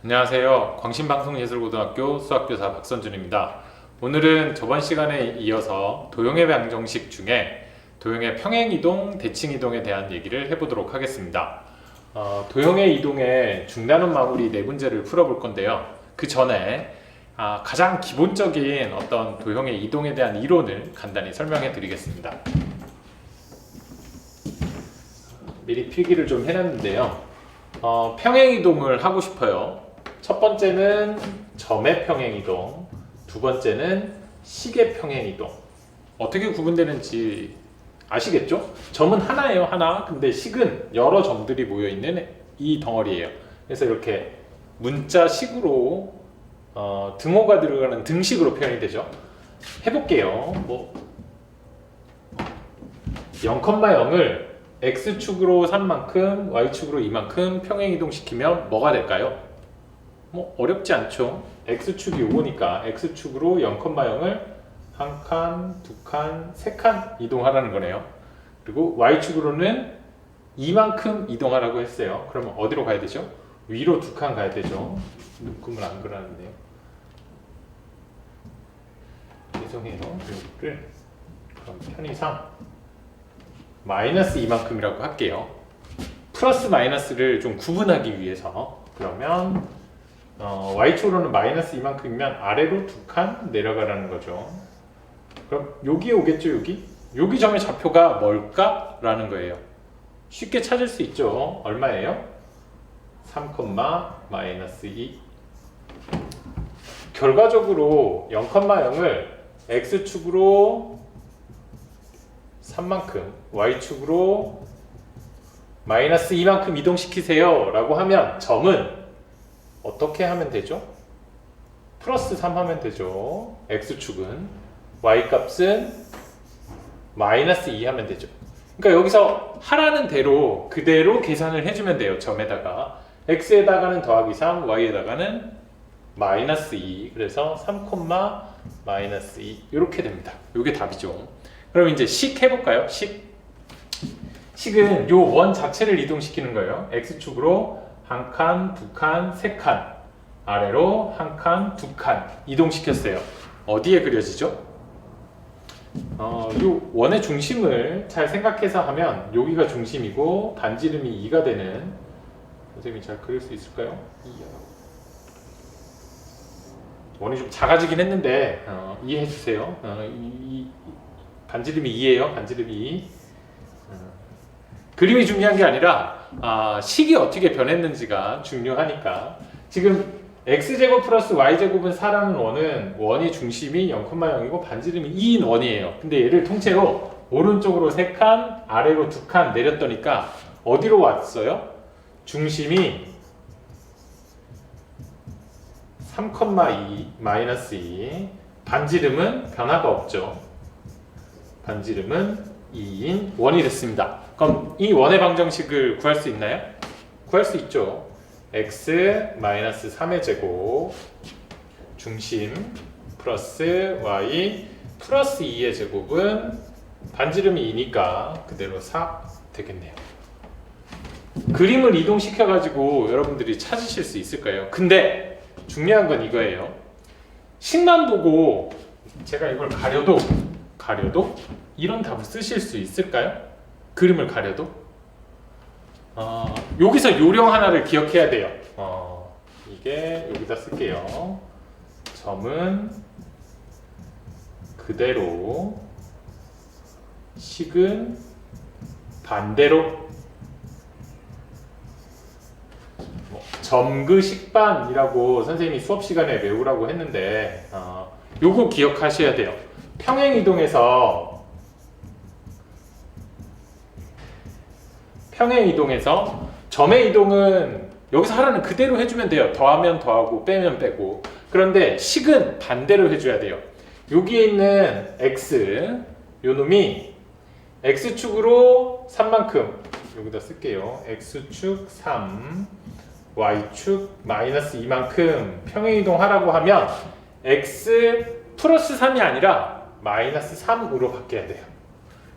안녕하세요. 광신방송예술고등학교 수학교사 박선준입니다. 오늘은 저번 시간에 이어서 도형의 방정식 중에 도형의 평행이동, 대칭이동에 대한 얘기를 해보도록 하겠습니다. 도형의 이동의 중나눈 마무리 네 문제를 풀어볼 건데요. 그 전에 가장 기본적인 어떤 도형의 이동에 대한 이론을 간단히 설명해 드리겠습니다. 미리 필기를 좀 해놨는데요. 평행이동을 하고 싶어요. 첫 번째는 점의 평행이동, 두 번째는 식의 평행이동. 어떻게 구분되는지 아시겠죠? 점은 하나예요, 하나. 근데 식은 여러 점들이 모여있는 이 덩어리예요. 그래서 이렇게 문자식으로 등호가 들어가는 등식으로 표현이 되죠. 해볼게요. 0,0을 x축으로 3만큼, y축으로 2만큼 평행이동 시키면 뭐가 될까요? 어렵지 않죠. x축이 요거니까 x축으로 0,0을 한 칸, 두 칸, 세 칸 이동하라는 거네요. 그리고 y축으로는 2만큼 이동하라고 했어요. 그러면 어디로 가야 되죠? 위로 두 칸 가야 되죠. 눈금을 안 그렸는데요. 죄송해요. 이거를 그럼 편의상 마이너스 이만큼이라고 할게요. 플러스 마이너스를 좀 구분하기 위해서. 그러면 y축으로는 마이너스 이만큼이면 아래로 두 칸 내려가라는 거죠. 그럼 여기 오겠죠, 여기? 여기 점의 좌표가 뭘까? 라는 거예요. 쉽게 찾을 수 있죠. 얼마예요? 3, 마이너스 2. 결과적으로 0,0을 x축으로 3만큼, y축으로 마이너스 2만큼 이동시키세요 라고 하면 점은 어떻게 하면 되죠? 플러스 3 하면 되죠. x축은. y값은 마이너스 2 하면 되죠. 그러니까 여기서 하라는 대로 그대로 계산을 해주면 돼요. 점에다가 x에다가는 더하기 3, y에다가는 마이너스 2. 그래서 3, 마이너스 2 이렇게 됩니다. 이게 답이죠. 그럼 이제 식 해볼까요? 식은 요 원 자체를 이동시키는 거예요. x축으로 한 칸, 두 칸, 세 칸, 아래로 한 칸, 두 칸 이동시켰어요. 어디에 그려지죠? 요 원의 중심을 잘 생각해서 하면 여기가 중심이고 반지름이 2가 되는, 선생님이 잘 그릴 수 있을까요? 2요. 원이 좀 작아지긴 했는데 이해해 주세요. 반지름이 2예요. 반지름이 2. 그림이 중요한 게 아니라 식이 어떻게 변했는지가 중요하니까. 지금 x제곱 플러스 y제곱은 4라는 원의 중심이 0,0이고 반지름이 2인 원이에요. 근데 얘를 통째로 오른쪽으로 3칸, 아래로 2칸 내렸더니까 어디로 왔어요? 중심이 3,2 마이너스 2. 반지름은 변화가 없죠. 반지름은 2인 원이 됐습니다. 그럼 이 원의 방정식을 구할 수 있나요? 구할 수 있죠. x 마이너스 3의 제곱 중심 플러스 y 플러스 2의 제곱은 반지름이 2니까 그대로 4 되겠네요. 그림을 이동시켜 가지고 여러분들이 찾으실 수 있을까요? 근데 중요한 건 이거예요. 식만 보고 제가 이걸 가려도 이런 답을 쓰실 수 있을까요? 그림을 가려도? 여기서 요령 하나를 기억해야 돼요. 이게 여기다 쓸게요. 점은 그대로, 식은 반대로. 점그식반이라고 선생님이 수업 시간에 외우라고 했는데 요거 기억하셔야 돼요. 평행이동에서 점의 이동은 여기서 하라는 그대로 해주면 돼요. 더하면 더하고 빼면 빼고. 그런데 식은 반대로 해줘야 돼요. 여기에 있는 x, 요 놈이 x축으로 3만큼 여기다 쓸게요. x축 3, y축 마이너스 2만큼 평행이동 하라고 하면 x 플러스 3이 아니라 마이너스 3으로 바뀌어야 돼요.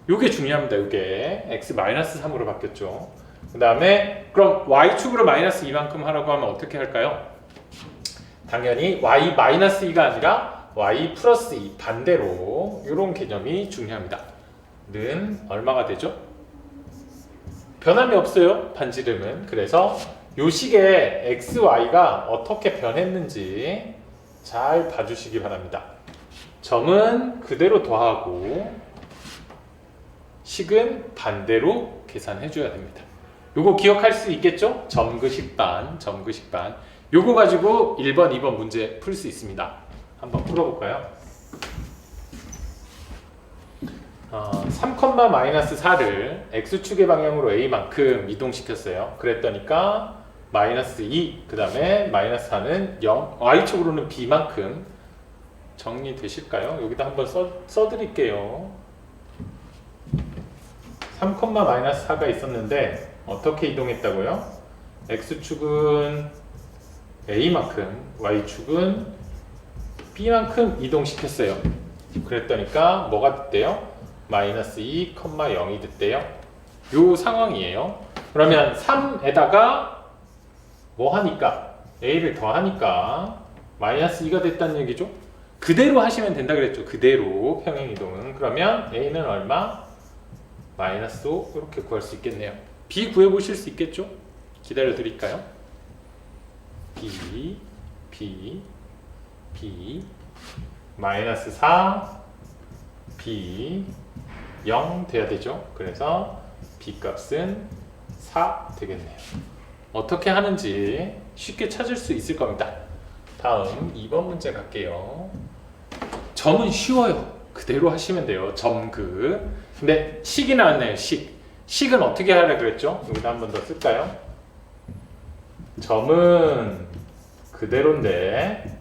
요게 중요합니다. 요게 x 마이너스 3으로 바뀌었죠. 그 다음에 그럼 y축으로 마이너스 2만큼 하라고 하면 어떻게 할까요? 당연히 y-2가 아니라 y 플러스 2 반대로 이런 개념이 중요합니다. 는 얼마가 되죠? 변함이 없어요. 반지름은. 그래서 요 식의 x, y가 어떻게 변했는지 잘 봐주시기 바랍니다. 점은 그대로 더하고 식은 반대로 계산해 줘야 됩니다. 요거 기억할 수 있겠죠? 점그식반, 점그식반. 요거 가지고 1번, 2번 문제 풀 수 있습니다. 한번 풀어볼까요? 3,-4를 x축의 방향으로 a만큼 이동시켰어요. 그랬더니까 마이너스 2, 그 다음에 마이너스 4는 0, y축으로는 b만큼 정리되실까요? 여기다 한번 써드릴게요. 3,-4가 있었는데 어떻게 이동했다고요? x축은 a만큼, y축은 b만큼 이동시켰어요. 그랬더니까 뭐가 됐대요? 마이너스 2, 0이 됐대요. 요 상황이에요. 그러면 3에다가 뭐 하니까? a를 더하니까 마이너스 2가 됐다는 얘기죠. 그대로 하시면 된다 그랬죠. 그대로 평행이동은. 그러면 a는 얼마? 마이너스 5 이렇게 구할 수 있겠네요. b 구해보실 수 있겠죠? 기다려 드릴까요? b 마이너스 4 b 0 돼야 되죠. 그래서 b 값은 4 되겠네요. 어떻게 하는지 쉽게 찾을 수 있을 겁니다. 다음 2번 문제 갈게요. 점은 쉬워요. 그대로 하시면 돼요. 점그. 근데 식이 나왔네요. 식은 어떻게 하라 그랬죠? 여기다 한 번 더 쓸까요? 점은 그대로인데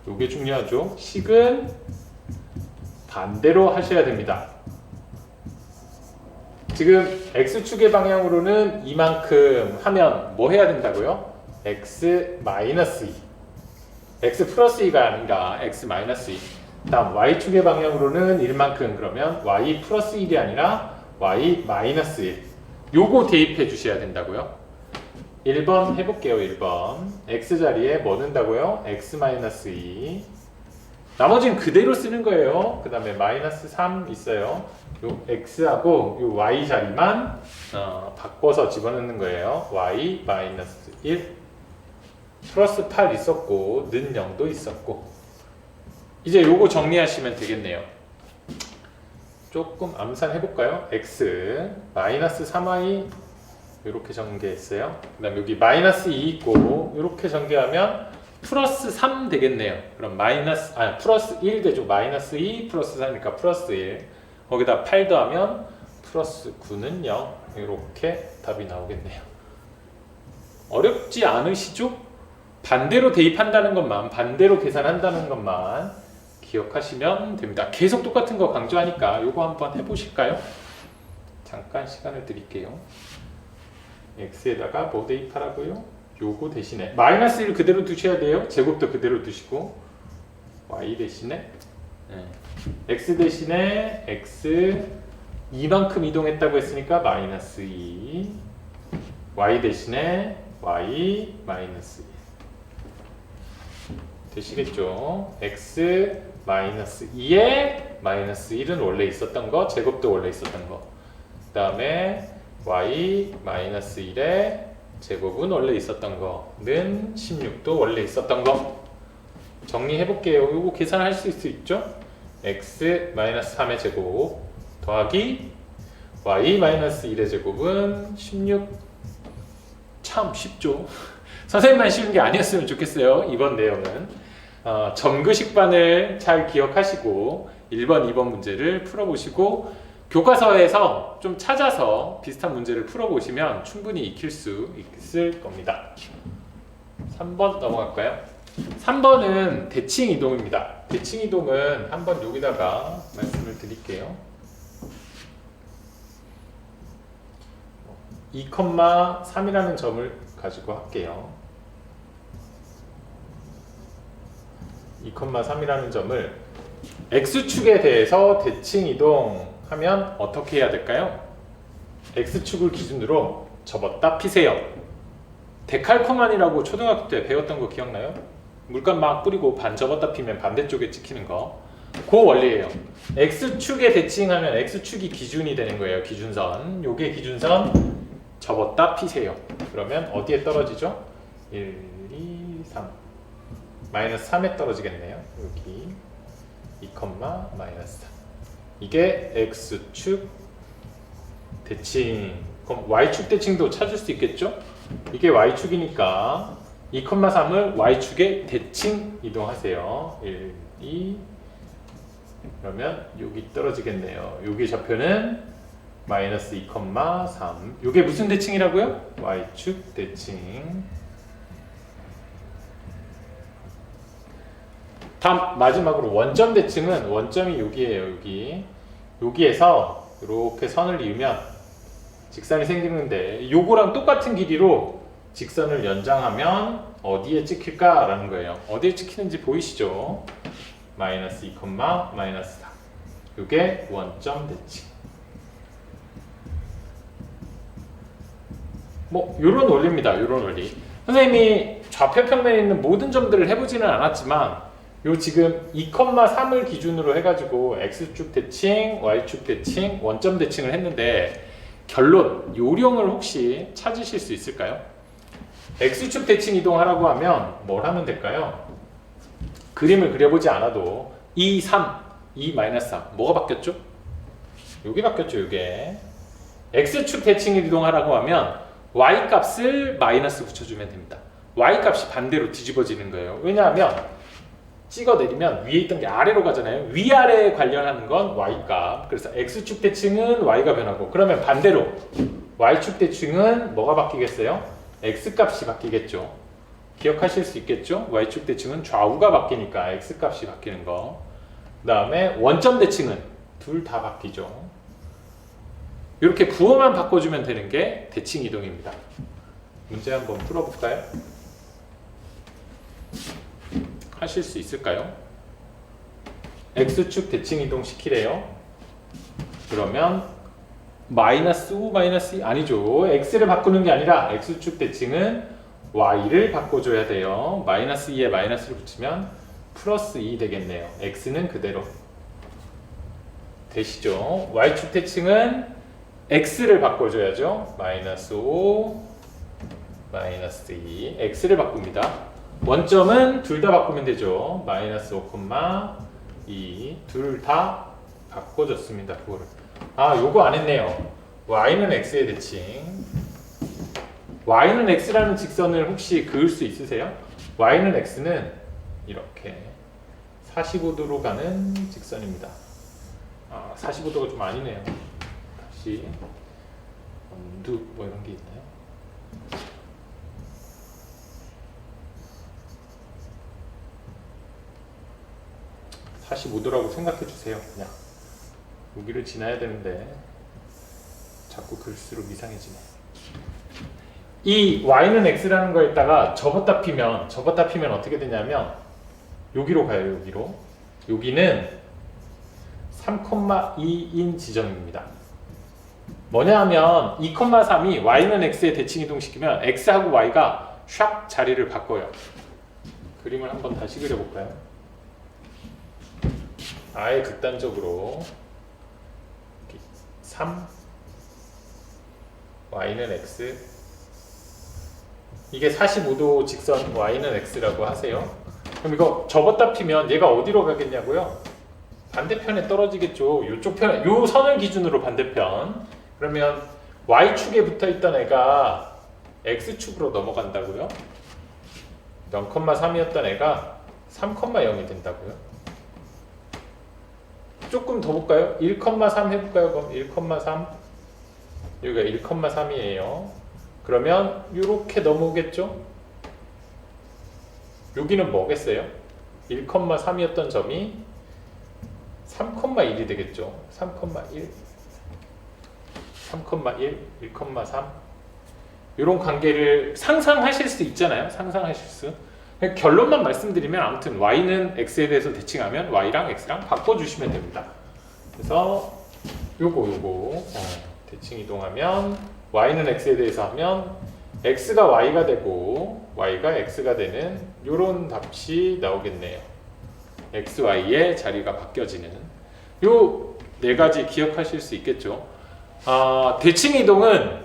요게 중요하죠. 식은 반대로 하셔야 됩니다. 지금 x축의 방향으로는 이만큼 하면 뭐 해야 된다고요? x 마이너스 2 x 플러스 2가 아니라 x 마이너스 2. 다음 y축의 방향으로는 1만큼 그러면 y 플러스 1이 아니라 y 마이너스 1. 요거 대입해 주셔야 된다고요. 1번 해볼게요. 1번 x 자리에 뭐 넣는다고요? x 마이너스 2. 나머지는 그대로 쓰는 거예요. 그 다음에 마이너스 3 있어요. 요 x하고 요 y 자리만 바꿔서 집어넣는 거예요. y 마이너스 1 플러스 8 있었고 는 0도 있었고. 이제 요거 정리하시면 되겠네요. 조금 암산 해볼까요? x 마이너스 3y 이렇게 전개했어요. 그 다음 여기 마이너스 2 있고 이렇게 전개하면 플러스 3 되겠네요. 그럼 플러스 1 되죠. 마이너스 2 플러스 3이니까 플러스 1. 거기다 8 더하면 플러스 9는 0. 이렇게 답이 나오겠네요. 어렵지 않으시죠? 반대로 대입한다는 것만, 반대로 계산한다는 것만 기억하시면 됩니다. 계속 똑같은 거 강조하니까 요거 한번 해보실까요? 잠깐 시간을 드릴게요. x에다가 뭐 대입하라고요? 요거 대신에 마이너스 1 그대로 두셔야 돼요. 제곱도 그대로 두시고 y 대신에 x 대신에 x 이만큼 이동했다고 했으니까 마이너스 2 y 대신에 y 마이너스 1 되시겠죠? x 마이너스 2에 마이너스 1은 원래 있었던 거, 제곱도 원래 있었던 거. 그 다음에 y 마이너스 1에 제곱은 원래 있었던 거는 16도 원래 있었던 거. 정리해 볼게요. 이거 계산할 수 있죠? x 마이너스 3의 제곱 더하기 y 마이너스 1의 제곱은 16. 참 쉽죠? 선생님만 쉬운 게 아니었으면 좋겠어요. 이번 내용은 점그식반을 잘 기억하시고 1번, 2번 문제를 풀어보시고 교과서에서 좀 찾아서 비슷한 문제를 풀어보시면 충분히 익힐 수 있을 겁니다. 3번 넘어갈까요? 3번은 대칭 이동입니다. 대칭 이동은 한번 여기다가 말씀을 드릴게요. 2,3이라는 점을 가지고 할게요. 2,3이라는 점을 x축에 대해서 대칭 이동하면 어떻게 해야 될까요? x축을 기준으로 접었다 피세요. 데칼코만이라고 초등학교 때 배웠던 거 기억나요? 물감 막 뿌리고 반 접었다 피면 반대쪽에 찍히는 거. 그 원리예요. X축에 대칭하면 X축이 기준이 되는 거예요. 기준선. 요게 기준선 접었다 피세요. 그러면 어디에 떨어지죠? 1, 2, 3. 마이너스 3에 떨어지겠네요. 여기 2, 마이너스 3. 이게 X축 대칭. 그럼 Y축 대칭도 찾을 수 있겠죠? 이게 Y축이니까 2, 3을 Y축에 대칭 이동하세요. 1, 2. 그러면 여기 떨어지겠네요. 여기 좌표는 마이너스 2, 3. 이게 무슨 대칭이라고요? Y축 대칭. 다음 마지막으로 원점 대칭은 원점이 여기에요. 여기에서 이렇게 선을 이으면 직선이 생기는데 요거랑 똑같은 길이로 직선을 연장하면 어디에 찍힐까라는 거예요. 어디에 찍히는지 보이시죠? 마이너스 2, 마이너스 4. 이게 원점 대칭. 뭐 요런 원리입니다. 요런 원리. 선생님이 좌표 평면에 있는 모든 점들을 해보지는 않았지만 요 지금 2, 3을 기준으로 해가지고 X축 대칭, Y축 대칭, 원점 대칭을 했는데 결론, 요령을 혹시 찾으실 수 있을까요? X축 대칭 이동하라고 하면 뭘 하면 될까요? 그림을 그려보지 않아도 2, 3, 2, 마이너스 3 뭐가 바뀌었죠? 요게 바뀌었죠. 요게 X축 대칭 이동하라고 하면 Y 값을 마이너스 붙여주면 됩니다. Y 값이 반대로 뒤집어지는 거예요. 왜냐하면 찍어내리면 위에 있던 게 아래로 가잖아요. 위아래에 관련하는 건 Y값. 그래서 X축 대칭은 Y가 변하고 그러면 반대로 Y축 대칭은 뭐가 바뀌겠어요? X값이 바뀌겠죠. 기억하실 수 있겠죠? Y축 대칭은 좌우가 바뀌니까 X값이 바뀌는 거. 그 다음에 원점 대칭은 둘 다 바뀌죠. 이렇게 부호만 바꿔주면 되는 게 대칭 이동입니다. 문제 한번 풀어볼까요? 하실 수 있을까요? X축 대칭 이동 시키래요. 그러면 마이너스 5, 마이너스 2 아니죠. X를 바꾸는 게 아니라 X축 대칭은 Y를 바꿔줘야 돼요. 마이너스 2에 마이너스를 붙이면 플러스 2 되겠네요. X는 그대로 되시죠. Y축 대칭은 X를 바꿔줘야죠. 마이너스 5, 마이너스 2 X를 바꿉니다. 원점은 둘 다 바꾸면 되죠. 마이너스 5, 2 둘 다 바꿔줬습니다. 그거를. 아, 요거 안 했네요. Y는 X의 대칭. Y는 X라는 직선을 혹시 그을 수 있으세요? Y는 X는 이렇게 45도로 가는 직선입니다. 아, 45도가 좀 아니네요. 다시 원두 뭐 이런 게 있나요? 45도라고 생각해 주세요. 그냥 여기를 지나야 되는데 자꾸 글수록 이상해지네. 이 Y는 X라는 거에다가 접었다 피면 어떻게 되냐면 여기로 가요. 여기로. 여기는 3,2인 지점입니다. 뭐냐 하면 2, 3이 Y는 X에 대칭 이동시키면 X하고 Y가 샥 자리를 바꿔요. 그림을 한번 다시 그려볼까요? 아예 극단적으로 3 Y는 X 이게 45도 직선 Y는 X라고 하세요. 그럼 이거 접었다 피면 얘가 어디로 가겠냐고요? 반대편에 떨어지겠죠. 요쪽 편, 요 선을 기준으로 반대편. 그러면 Y축에 붙어있던 애가 X축으로 넘어간다고요? 0,3이었던 애가 3,0이 된다고요? 조금 더 볼까요? 1,3 해볼까요? 그럼 1,3 여기가 1,3이에요. 그러면 이렇게 넘어오겠죠? 여기는 뭐겠어요? 1,3이었던 점이 3,1이 되겠죠? 3,1 3,1 1,3 이런 관계를 상상하실 수 있잖아요. 상상하실 수. 결론만 말씀드리면 아무튼 Y는 X에 대해서 대칭하면 Y랑 X랑 바꿔주시면 됩니다. 그래서 요거 대칭 이동하면 Y는 X에 대해서 하면 x가 y가 되고 y가 x가 되는 요런 답이 나오겠네요. x, y의 자리가 바뀌어지는 요 네 가지 기억하실 수 있겠죠. 대칭 이동은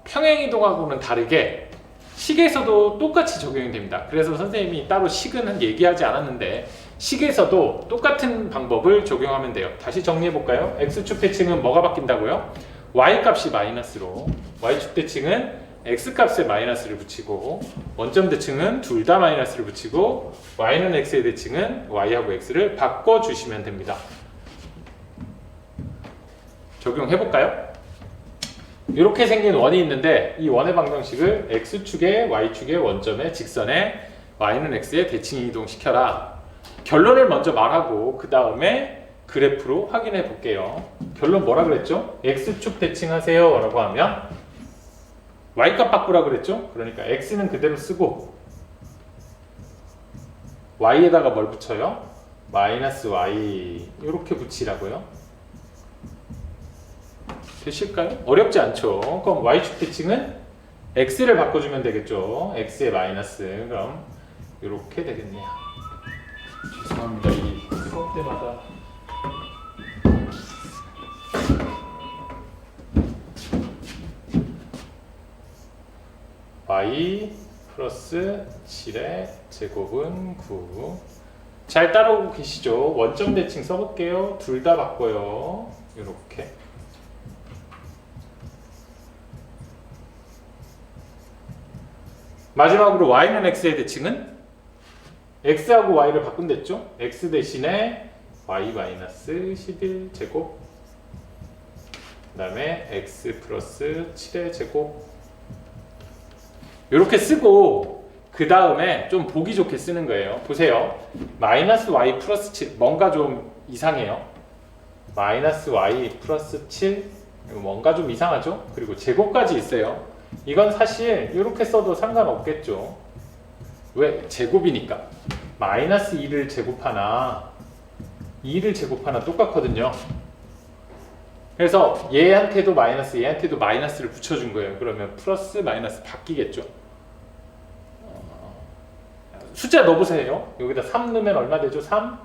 평행 이동하고는 다르게 식에서도 똑같이 적용이 됩니다. 그래서 선생님이 따로 식은 얘기하지 않았는데 식에서도 똑같은 방법을 적용하면 돼요. 다시 정리해 볼까요? x축 대칭은 뭐가 바뀐다고요? y 값이 마이너스로, y축 대칭은 x 값에 마이너스를 붙이고, 원점 대칭은 둘 다 마이너스를 붙이고, y는 x의 대칭은 y하고 x를 바꿔주시면 됩니다. 적용해 볼까요? 이렇게 생긴 원이 있는데 이 원의 방정식을 x축에 y축의 원점에 직선에 y는 x에 대칭 이동시켜라. 결론을 먼저 말하고 그 다음에 그래프로 확인해 볼게요. 결론 뭐라 그랬죠? x축 대칭하세요 라고 하면 y값 바꾸라 그랬죠? 그러니까 x는 그대로 쓰고 y에다가 뭘 붙여요? 마이너스 y 이렇게 붙이라고요. 되실까요? 어렵지 않죠? 그럼 y축 대칭은 x를 바꿔주면 되겠죠? x의 마이너스. 그럼 이렇게 되겠네요. 죄송합니다. 이 수업 때마다 y 플러스 7의 제곱은 9. 잘 따라오고 계시죠? 원점 대칭 써볼게요. 둘 다 바꿔요. 이렇게. 마지막으로 y는 x의 대칭은 x하고 y를 바꾼댔죠? x 대신에 y-11 제곱, 그 다음에 x 플러스 7의 제곱 이렇게 쓰고 그 다음에 좀 보기 좋게 쓰는 거예요. 보세요. 마이너스 y 플러스 7 뭔가 좀 이상해요. 마이너스 y 플러스 7 뭔가 좀 이상하죠? 그리고 제곱까지 있어요. 이건 사실 이렇게 써도 상관없겠죠. 왜? 제곱이니까. 마이너스 2를 제곱하나 2를 제곱하나 똑같거든요. 그래서 얘한테도 마이너스 얘한테도 마이너스를 붙여준 거예요. 그러면 플러스 마이너스 바뀌겠죠. 숫자 넣어보세요. 여기다 3 넣으면 얼마 되죠? 3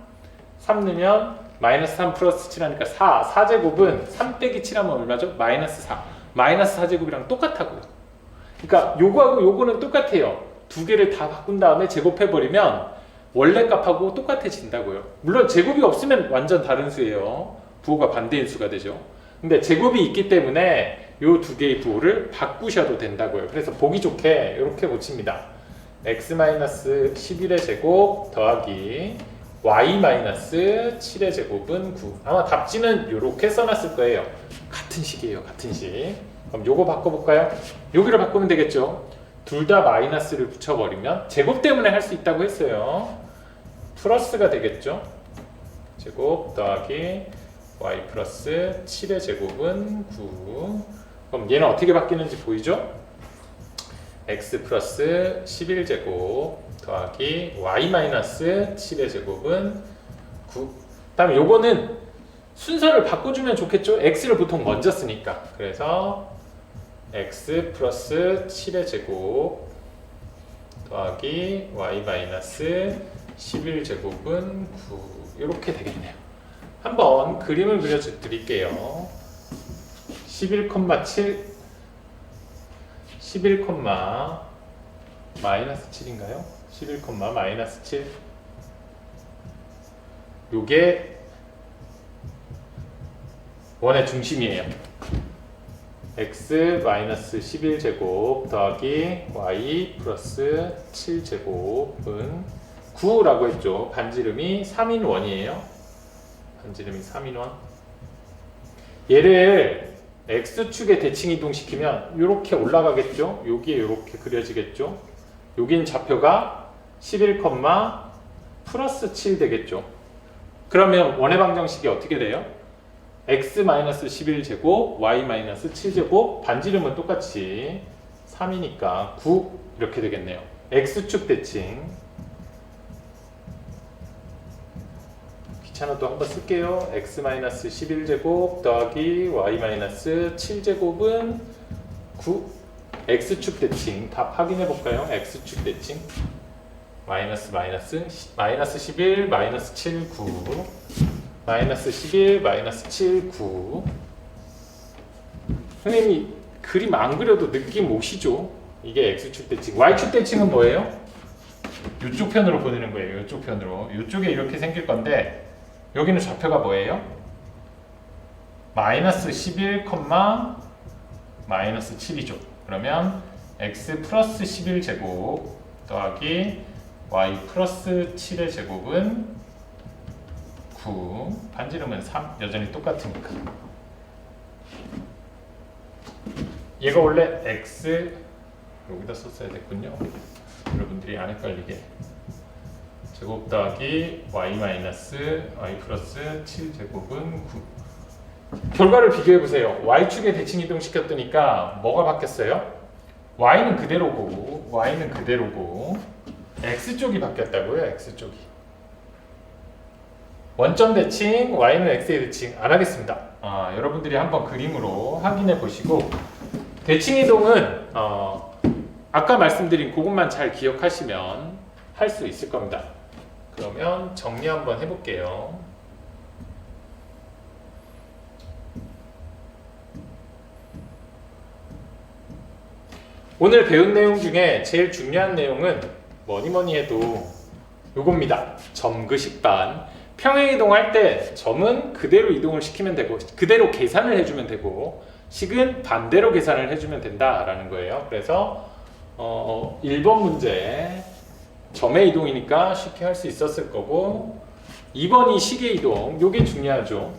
넣으면 마이너스 3 플러스 7 하니까 4제곱은 3 빼기 7 하면 얼마죠? 마이너스 4 마이너스 4제곱이랑 똑같다고요. 그러니까 요거하고 요거는 똑같아요. 두 개를 다 바꾼 다음에 제곱해버리면 원래 값하고 똑같아진다고요. 물론 제곱이 없으면 완전 다른 수예요. 부호가 반대인 수가 되죠. 근데 제곱이 있기 때문에 요 두 개의 부호를 바꾸셔도 된다고요. 그래서 보기 좋게 이렇게 고칩니다. x-11의 제곱 더하기 y-7의 제곱은 9. 아마 답지는 이렇게 써놨을 거예요. 같은 식이에요. 같은 식. 그럼 요거 바꿔볼까요? 여기를 바꾸면 되겠죠. 둘 다 마이너스를 붙여버리면 제곱 때문에 할 수 있다고 했어요. 플러스가 되겠죠. 제곱 더하기 y 플러스 7의 제곱은 9. 그럼 얘는 어떻게 바뀌는지 보이죠? x 플러스 11제곱 더하기 y 마이너스 7의 제곱은 9. 다음에 요거는 순서를 바꿔주면 좋겠죠? x를 보통 먼저 쓰니까. 그래서 x 플러스 7의 제곱 더하기 y 마이너스 11제곱은 9. 이렇게 되겠네요. 한번 그림을 그려드릴게요. 11,7 11, 마이너스 7인가요? 11, 마이너스 7. 요게 원의 중심이에요. x 마이너스 11제곱 더하기 y 플러스 7제곱은 9라고 했죠. 반지름이 3인원이에요. 반지름이 3인원. 얘를 x축에 대칭 이동시키면 이렇게 올라가겠죠. 여기에 이렇게 그려지겠죠. 여긴 좌표가 11, 플러스 7 되겠죠. 그러면 원의 방정식이 어떻게 돼요? x-11제곱, y-7제곱, 반지름은 똑같이 3이니까 9 이렇게 되겠네요. x축 대칭. 귀찮아도 한번 쓸게요. x-11제곱 더하기 y-7제곱은 9. x축 대칭 답 확인해 볼까요? x축 대칭 마이너스 11 마이너스 7 9 마이너스 11 마이너스 7 9. 선생님이 그림 안 그려도 느낌 오시죠? 이게 x축 대칭. y축 대칭은 뭐예요? 이쪽 편으로 보내는 거예요. 이쪽 편으로. 이쪽에 이렇게 생길 건데 여기는 좌표가 뭐예요? 마이너스 11, 마이너스 7이죠. 그러면 x 플러스 11 제곱 더하기 y 플러스 7의 제곱은 9. 반지름은 3. 여전히 똑같으니까. 얘가 원래 x 여기다 썼어야 됐군요. 여러분들이 안 헷갈리게. 제곱 더하기 y 마이너스 y 플러스 7 제곱은 9. 결과를 비교해 보세요. y축에 대칭 이동 시켰더니까 뭐가 바뀌었어요? y는 그대로고 x쪽이 바뀌었다고요. x쪽이. 원점 대칭, y는 x의 대칭 안 하겠습니다. 여러분들이 한번 그림으로 확인해 보시고 대칭 이동은 아까 말씀드린 그것만 잘 기억하시면 할 수 있을 겁니다. 그러면 정리 한번 해볼게요. 오늘 배운 내용 중에 제일 중요한 내용은 뭐니 해도 요겁니다. 점그식반. 평행 이동할 때 점은 그대로 이동을 시키면 되고 그대로 계산을 해주면 되고 식은 반대로 계산을 해주면 된다라는 거예요. 그래서 1번 문제 점의 이동이니까 쉽게 할 수 있었을 거고 2번이 식의 이동. 요게 중요하죠.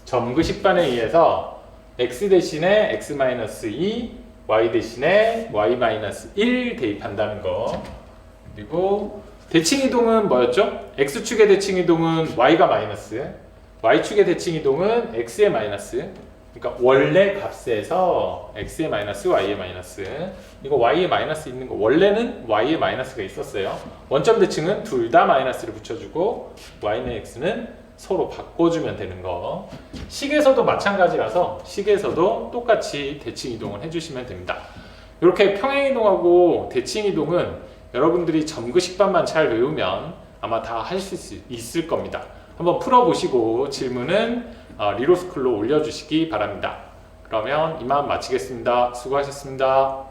점그식반에 의해서 x 대신에 x-2 y 대신에 y-1 대입한다는 거. 그리고 대칭 이동은 뭐였죠? x축의 대칭 이동은 y가 마이너스, y축의 대칭 이동은 x의 마이너스. 그러니까 원래 값에서 x의 마이너스, y의 마이너스. 이거 y의 마이너스 있는 거 원래는 y의 마이너스가 있었어요. 원점 대칭은 둘 다 마이너스를 붙여주고 y는 x는 서로 바꿔주면 되는 거. 식에서도 마찬가지라서 식에서도 똑같이 대칭 이동을 해주시면 됩니다. 이렇게 평행 이동하고 대칭 이동은 여러분들이 점그식반만 잘 외우면 아마 다 하실 수 있을 겁니다. 한번 풀어보시고 질문은 리로스쿨로 올려주시기 바랍니다. 그러면 이만 마치겠습니다. 수고하셨습니다.